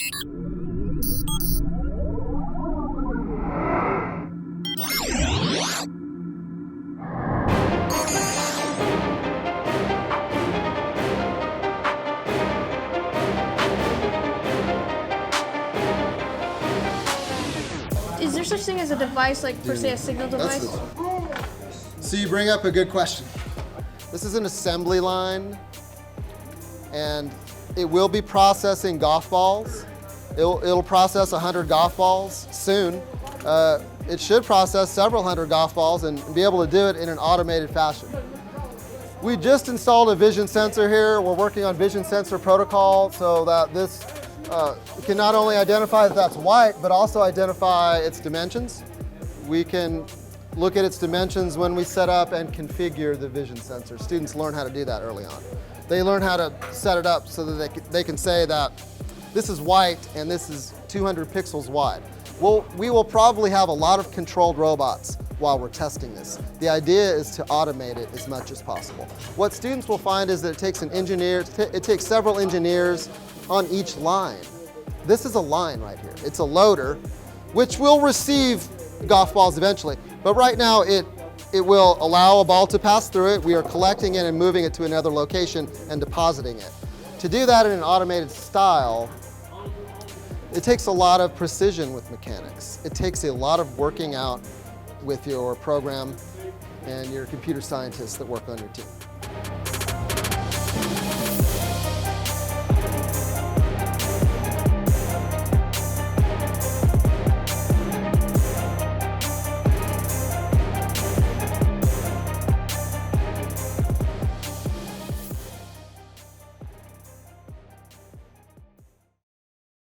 Is there such thing as a device, like per se a signal device? So you bring up a good question. This is an assembly line, and it will be processing golf balls. It'll process 100 golf balls soon. It should process several hundred golf balls and be able to do it in an automated fashion. We just installed a vision sensor here. We're working on vision sensor protocol so that this can not only identify that that's white, but also identify its dimensions. We can look at its dimensions when we set up and configure the vision sensor. Students learn how to do that early on. They learn how to set it up so that they can say that this is white and this is 200 pixels wide. Well, we will probably have a lot of controlled robots while we're testing this. The idea is to automate it as much as possible. What students will find is that it takes an engineer, it takes several engineers on each line. This is a line right here. It's a loader, which will receive golf balls eventually. But right now, it will allow a ball to pass through it. We are collecting it and moving it to another location and depositing it. To do that in an automated style, it takes a lot of precision with mechanics. It takes a lot of working out with your program and your computer scientists that work on your team.